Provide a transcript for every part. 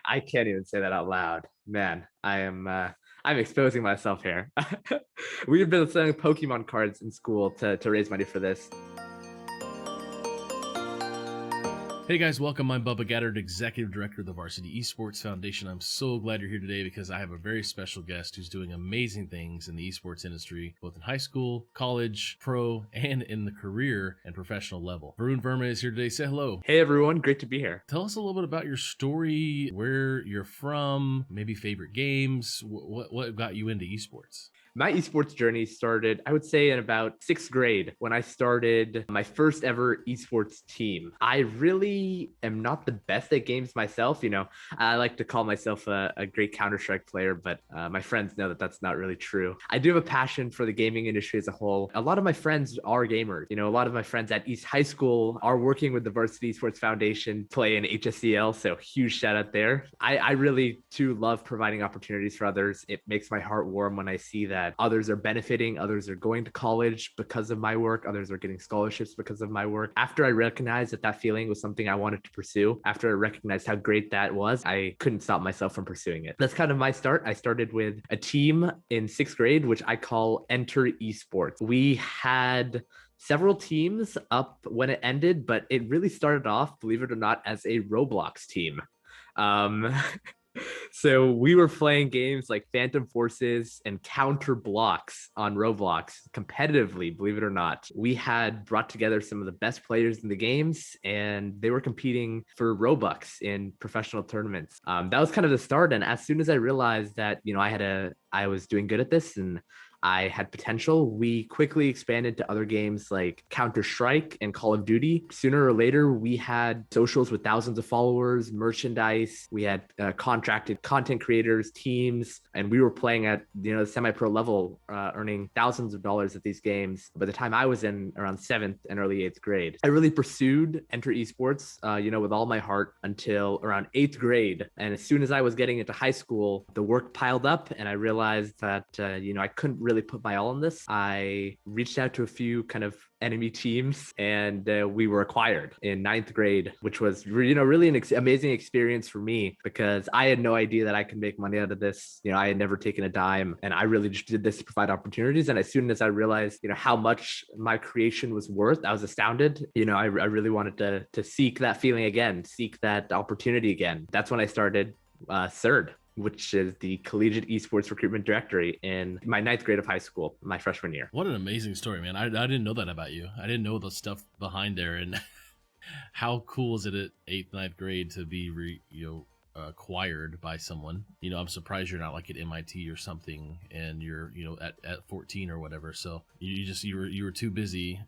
I can't even say that out loud. Man, I'm exposing myself here. We've been selling Pokemon cards in school to raise money for this. Hey guys, welcome. I'm Bubba Gaddard, Executive Director of the Varsity Esports Foundation. I'm so glad you're here today because I have a very special guest who's doing amazing things in the esports industry, both in high school, college, pro, and in the career and professional level. Varun Verma is here today. Say hello. Hey everyone, great to be here. Tell us a little bit about your story, where you're from, maybe favorite games, what got you into esports? My esports journey started, I would say, in about sixth grade when I started my first ever esports team. I really am not the best at games myself. I like to call myself a great Counter-Strike player, but my friends know that that's not really true. I do have a passion for the gaming industry as a whole. A lot of my friends are gamers. A lot of my friends at East High School are working with the Varsity Esports Foundation, play in HSCL, so huge shout out there. I really too love providing opportunities for others. It makes my heart warm when I see that others are benefiting, others are going to college because of my work, others are getting scholarships because of my work. After I recognized that feeling was something I wanted to pursue, after I recognized how great that was, I couldn't stop myself from pursuing it. That's kind of my start. I started with a team in sixth grade, which I call Enter Esports. We had several teams up when it ended, but it really started off, believe it or not, as a Roblox team. So we were playing games like Phantom Forces and Counter Blocks on Roblox competitively, believe it or not. We had brought together some of the best players in the games, and they were competing for Robux in professional tournaments. That was kind of the start. And as soon as I realized that, I was doing good at this and I had potential, we quickly expanded to other games like Counter-Strike and Call of Duty. Sooner or later, we had socials with thousands of followers, merchandise. We had contracted content creators, teams, and we were playing at the semi-pro level, earning thousands of dollars at these games. By the time I was in around 7th and early 8th grade, I really pursued Enter Esports, with all my heart until around 8th grade. And as soon as I was getting into high school, the work piled up, and I realized that I couldn't really put my all in this. I reached out to a few kind of enemy teams, and we were acquired in 9th grade, which was really an amazing experience for me because I had no idea that I could make money out of this. I had never taken a dime, and I really just did this to provide opportunities. And as soon as I realized how much my creation was worth, I was astounded. I really wanted to seek that feeling again, seek that opportunity again. That's when I started CERD, which is the Collegiate Esports Recruitment Directory, in my 9th grade of high school, my freshman year. What an amazing story, man. I didn't know that about you. I didn't know the stuff behind there. And how cool is it at 8th, 9th grade to be, acquired by someone? I'm surprised you're not like at MIT or something and you're, at 14 or whatever. So you were too busy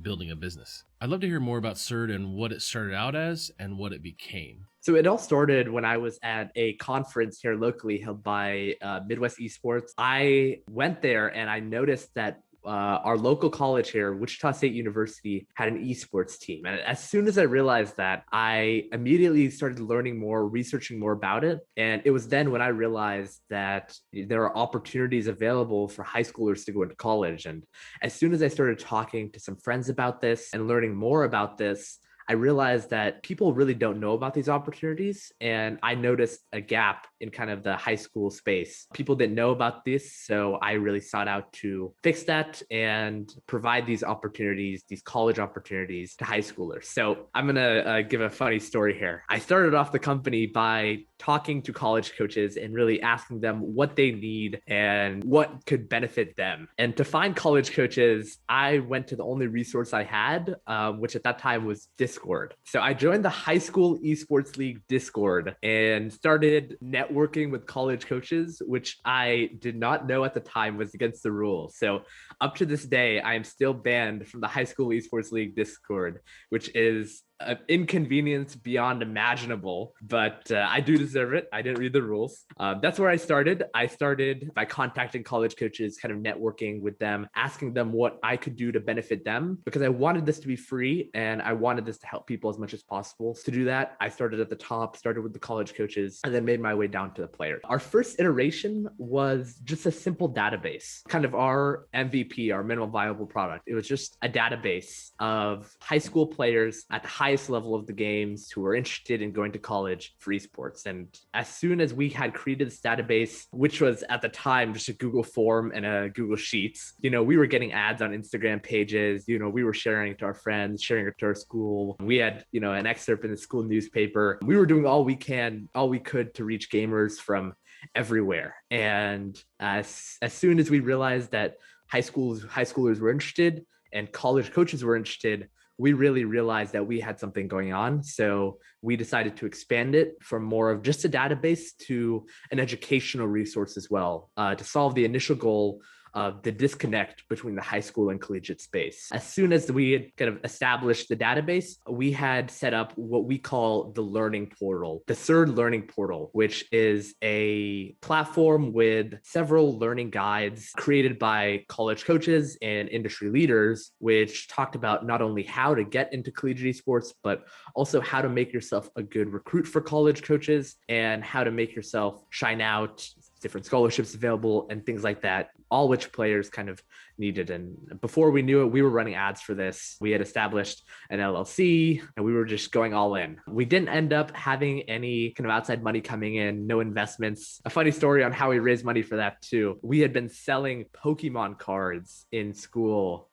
building a business. I'd love to hear more about CERD and what it started out as and what it became. So it all started when I was at a conference here locally held by Midwest Esports. I went there and I noticed that our local college here, Wichita State University, had an esports team. And as soon as I realized that, I immediately started learning more, researching more about it. And it was then when I realized that there are opportunities available for high schoolers to go into college. And as soon as I started talking to some friends about this and learning more about this, I realized that people really don't know about these opportunities. And I noticed a gap in kind of the high school space. People didn't know about this. So I really sought out to fix that and provide these opportunities, these college opportunities to high schoolers. So I'm going to give a funny story here. I started off the company by talking to college coaches and really asking them what they need and what could benefit them. And to find college coaches, I went to the only resource I had, which at that time was Discord. So I joined the High School Esports League Discord and started networking with college coaches, which I did not know at the time was against the rules. So up to this day, I am still banned from the High School Esports League Discord, which is an inconvenience beyond imaginable, but I do deserve it. I didn't read the rules. That's where I started. I started by contacting college coaches, kind of networking with them, asking them what I could do to benefit them, because I wanted this to be free and I wanted this to help people as much as possible. So to do that, I started at the top, started with the college coaches, and then made my way down to the players. Our first iteration was just a simple database, kind of our MVP, our minimum viable product. It was just a database of high school players at the highest highest level of the games who were interested in going to college for esports. And as soon as we had created this database, which was at the time just a Google form and a Google Sheets, we were getting ads on Instagram pages. We were sharing it to our friends, sharing it to our school. We had, an excerpt in the school newspaper. We were doing all we could to reach gamers from everywhere. And as soon as we realized that high schoolers were interested and college coaches were interested, we really realized that we had something going on. So we decided to expand it from more of just a database to an educational resource as well, to solve the initial goal of the disconnect between the high school and collegiate space. As soon as we had kind of established the database, we had set up what we call the learning portal, the third learning portal, which is a platform with several learning guides created by college coaches and industry leaders, which talked about not only how to get into collegiate esports, but also how to make yourself a good recruit for college coaches and how to make yourself shine out, different scholarships available and things like that, all which players kind of needed. And before we knew it, we were running ads for this. We had established an LLC and we were just going all in. We didn't end up having any kind of outside money coming in, no investments. A funny story on how we raised money for that too. We had been selling Pokemon cards in school.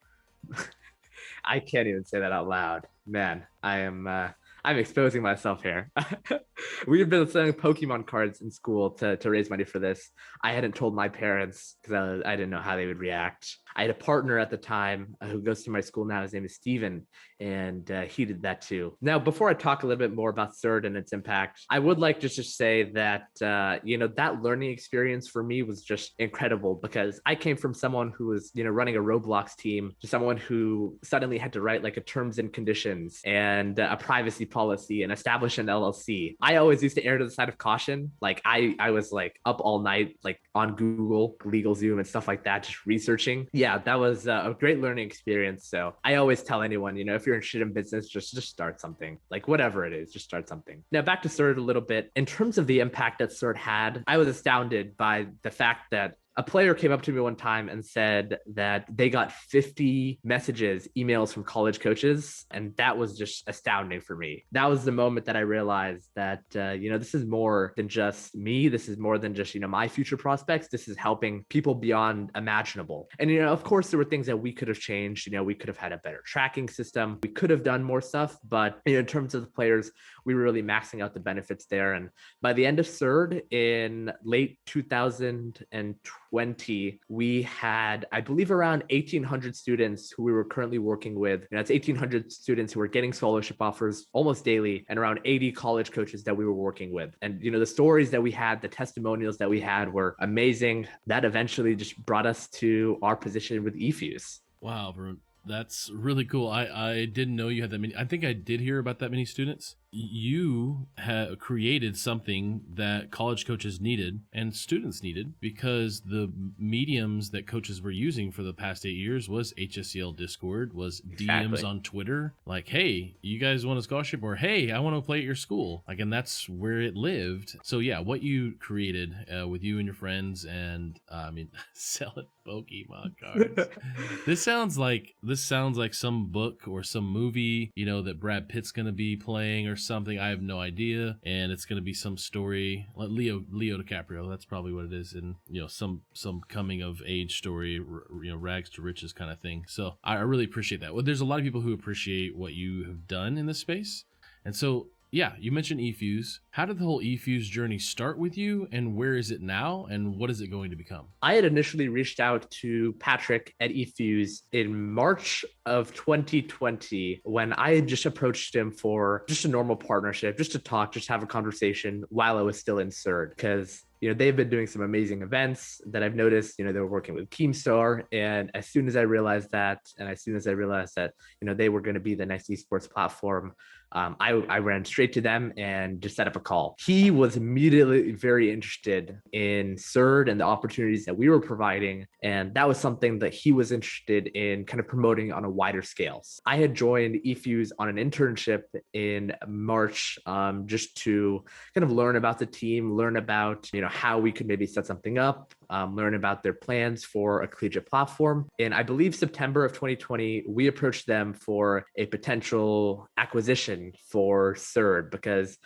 I can't even say that out loud. Man, I'm exposing myself here. We had been selling Pokemon cards in school to raise money for this. I hadn't told my parents because I didn't know how they would react. I had a partner at the time who goes to my school now. His name is Steven, and he did that too. Now, before I talk a little bit more about CERD and its impact, I would like just to say that, that learning experience for me was just incredible because I came from someone who was, running a Roblox team to someone who suddenly had to write like a terms and conditions and a privacy policy and establish an LLC. I always used to err to the side of caution. Like I was like up all night, like on Google, LegalZoom and stuff like that, just researching. Yeah, that was a great learning experience. So I always tell anyone, if you're interested in business, just start something, like whatever it is, just start something. Now back to CERD a little bit. In terms of the impact that CERD had, I was astounded by the fact that a player came up to me one time and said that they got 50 messages, emails from college coaches. And that was just astounding for me. That was the moment that I realized that, this is more than just me. This is more than just, my future prospects. This is helping people beyond imaginable. And, of course, there were things that we could have changed. We could have had a better tracking system. We could have done more stuff. But in terms of the players, we were really maxing out the benefits there. And by the end of CERD in late 2020, we had, I believe, around 1,800 students who we were currently working with. That's 1,800 students who were getting scholarship offers almost daily and around 80 college coaches that we were working with. And, the stories that we had, the testimonials that we had were amazing. That eventually just brought us to our position with eFuse. Wow, Varun. That's really cool. I didn't know you had that many. I think I did hear about that many students. You have created something that college coaches needed and students needed because the mediums that coaches were using for the past 8 years was HSCL Discord, was DMs on Twitter. Like, hey, you guys want a scholarship? Or, hey, I want to play at your school. Like, and that's where it lived. So yeah, what you created with you and your friends and selling Pokemon cards. This sounds like some book or some movie, that Brad Pitt's going to be playing or something. I have no idea, and it's going to be some story like Leo DiCaprio. That's probably what it is, and some coming of age story, rags to riches kind of thing. So I really appreciate that. Well, there's a lot of people who appreciate what you have done in this space, and so. Yeah, you mentioned eFuse. How did the whole eFuse journey start with you, and where is it now, and what is it going to become? I had initially reached out to Patrick at eFuse in March of 2020 when I had just approached him for just a normal partnership, just to talk, just have a conversation while I was still in CERD, because they've been doing some amazing events that I've noticed. They were working with Keemstar. And as soon as I realized that, they were going to be the next esports platform, I ran straight to them and just set up a call. He was immediately very interested in CERD and the opportunities that we were providing. And that was something that he was interested in kind of promoting on a wider scale. I had joined eFuse on an internship in March, just to kind of learn about the team, learn about, how we could maybe set something up. learn about their plans for a collegiate platform. In, I believe, September of 2020, we approached them for a potential acquisition for CERD because,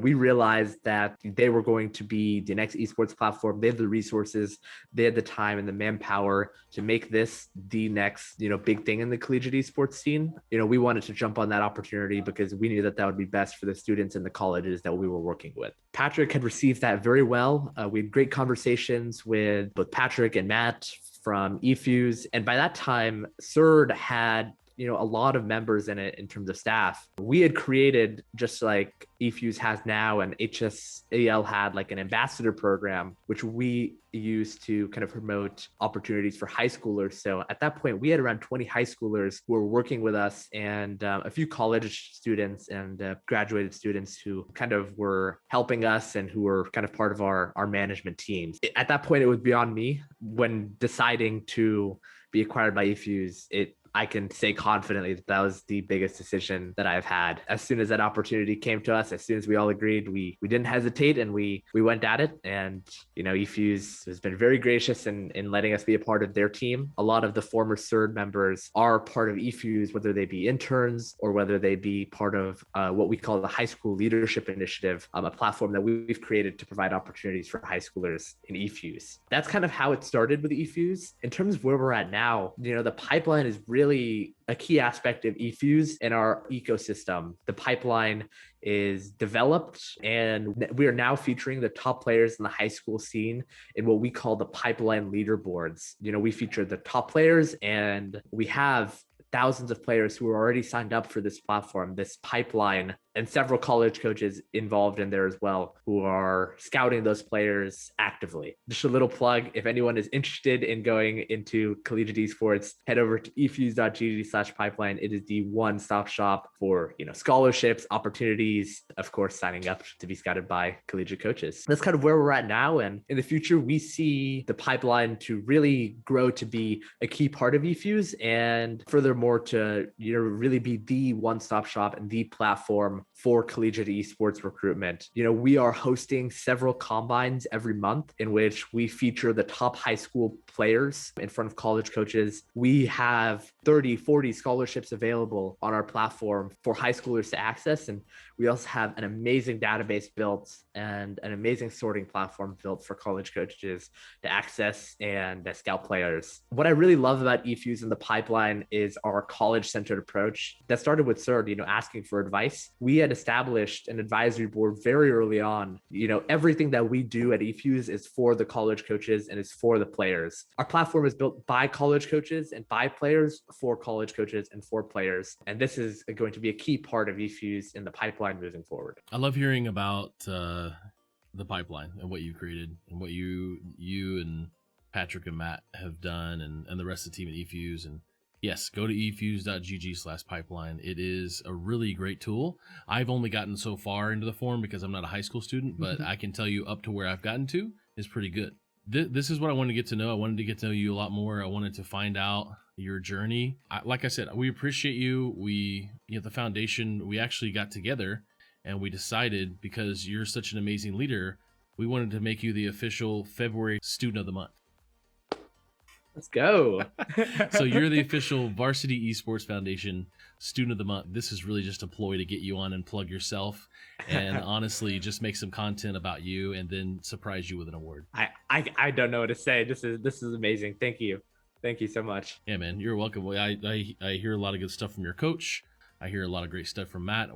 we realized that they were going to be the next esports platform. They had the resources, they had the time and the manpower to make this the next, big thing in the collegiate esports scene. We wanted to jump on that opportunity because we knew that that would be best for the students in the colleges that we were working with. Patrick had received that very well. We had great conversations with both Patrick and Matt from eFuse. And by that time, CERD had a lot of members in it in terms of staff. We had created, just like eFuse has now, and HSAL had, like an ambassador program, which we used to kind of promote opportunities for high schoolers. So at that point, we had around 20 high schoolers who were working with us, and a few college students and graduated students who kind of were helping us and who were kind of part of our management teams. At that point, it was beyond me. When deciding to be acquired by eFuse, I can say confidently that that was the biggest decision that I've had. As soon as that opportunity came to us, as soon as we all agreed, we didn't hesitate and we went at it. And, eFuse has been very gracious in letting us be a part of their team. A lot of the former CERD members are part of eFuse, whether they be interns or whether they be part of what we call the High School Leadership Initiative, a platform that we've created to provide opportunities for high schoolers in eFuse. That's kind of how it started with eFuse. In terms of where we're at now, the pipeline is really a key aspect of eFuse and our ecosystem. The pipeline is developed, and we are now featuring the top players in the high school scene in what we call the pipeline leaderboards. We feature the top players, and we have thousands of players who are already signed up for this platform, this pipeline, and several college coaches involved in there as well who are scouting those players actively. Just a little plug, if anyone is interested in going into collegiate esports, head over to efuse.gg/pipeline. It is the one-stop shop for, scholarships, opportunities, of course, signing up to be scouted by collegiate coaches. That's kind of where we're at now. And in the future, we see the pipeline to really grow to be a key part of eFuse, and furthermore to, really be the one-stop shop and the platform for collegiate esports recruitment. We are hosting several combines every month in which we feature the top high school players in front of college coaches. We have 30, 40 scholarships available on our platform for high schoolers to access. And we also have an amazing database built and an amazing sorting platform built for college coaches to access and scout players. What I really love about eFuse and the pipeline is our college-centered approach that started with CERD, asking for advice. We had established an advisory board very early on. Everything that we do at eFuse is for the college coaches and is for the players. Our platform is built by college coaches and by players, for college coaches and for players. And this is going to be a key part of eFuse in the pipeline moving forward. I love hearing about the pipeline and what you created and what you and Patrick and Matt have done, and the rest of the team at eFuse. And yes, go to efuse.gg/pipeline. It is a really great tool. I've only gotten so far into the forum because I'm not a high school student, but I can tell you up to where I've gotten to is pretty good. This is what I wanted to get to know. I wanted to get to know you a lot more. I wanted to find out your journey. Like I said, we appreciate you. The foundation, we actually got together and we decided, because you're such an amazing leader, we wanted to make you the official February student of the month. Let's go. So you're the official Varsity Esports Foundation student of the month. This is really just a ploy to get you on and plug yourself, and honestly just make some content about you and then surprise you with an award. I don't know what to say. This is amazing. Thank you so much. Yeah, man, you're welcome. I hear a lot of good stuff from your coach. I hear a lot of great stuff from Matt.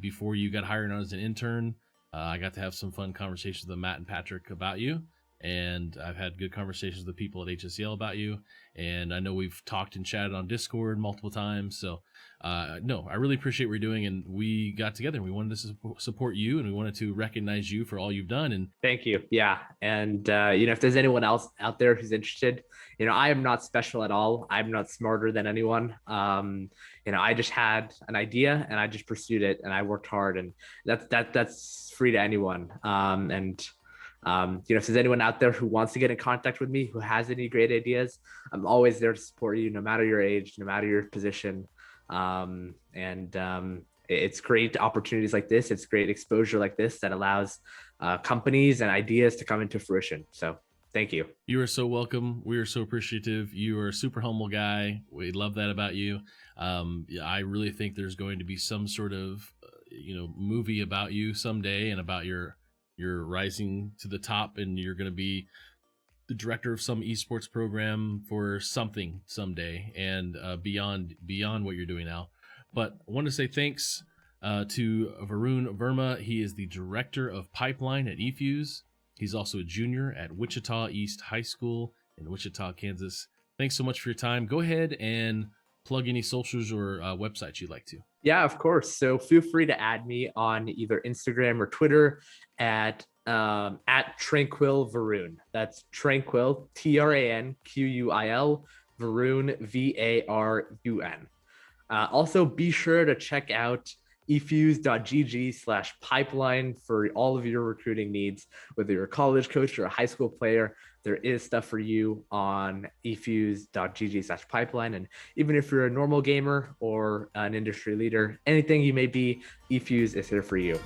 Before you got hired on as an intern, I got to have some fun conversations with Matt and Patrick about you. And I've had good conversations with the people at HSCL about you. And I know we've talked and chatted on Discord multiple times. So, no, I really appreciate what you're doing. And we got together and we wanted to support you, and we wanted to recognize you for all you've done. And thank you. Yeah. And, if there's anyone else out there who's interested, I am not special at all. I'm not smarter than anyone. I just had an idea and I just pursued it and I worked hard, and that's free to anyone. If there's anyone out there who wants to get in contact with me, who has any great ideas, I'm always there to support you, no matter your age, no matter your position. It's great opportunities like this. It's great exposure like this that allows companies and ideas to come into fruition. So Thank you. You are so welcome. We are so appreciative. You are a super humble guy. We love that about you. Yeah, I really think there's going to be some sort of movie about you someday, and about your rising to the top, and you're going to be the director of some esports program for something someday, and beyond what you're doing now. But I want to say thanks to Varun Verma. He is the director of pipeline at eFuse. He's also a junior at Wichita East High School in Wichita, Kansas. Thanks so much for your time. Go ahead and plug any socials or websites you'd like to. Yeah, of course. So feel free to add me on either Instagram or Twitter at Tranquil Varun. That's Tranquil, TranQuil, Varun, VARUN. Also, be sure to check out efuse.gg/pipeline for all of your recruiting needs. Whether you're a college coach or a high school player, there is stuff for you on efuse.gg/pipeline. And even if you're a normal gamer or an industry leader, anything you may be, eFuse is here for you.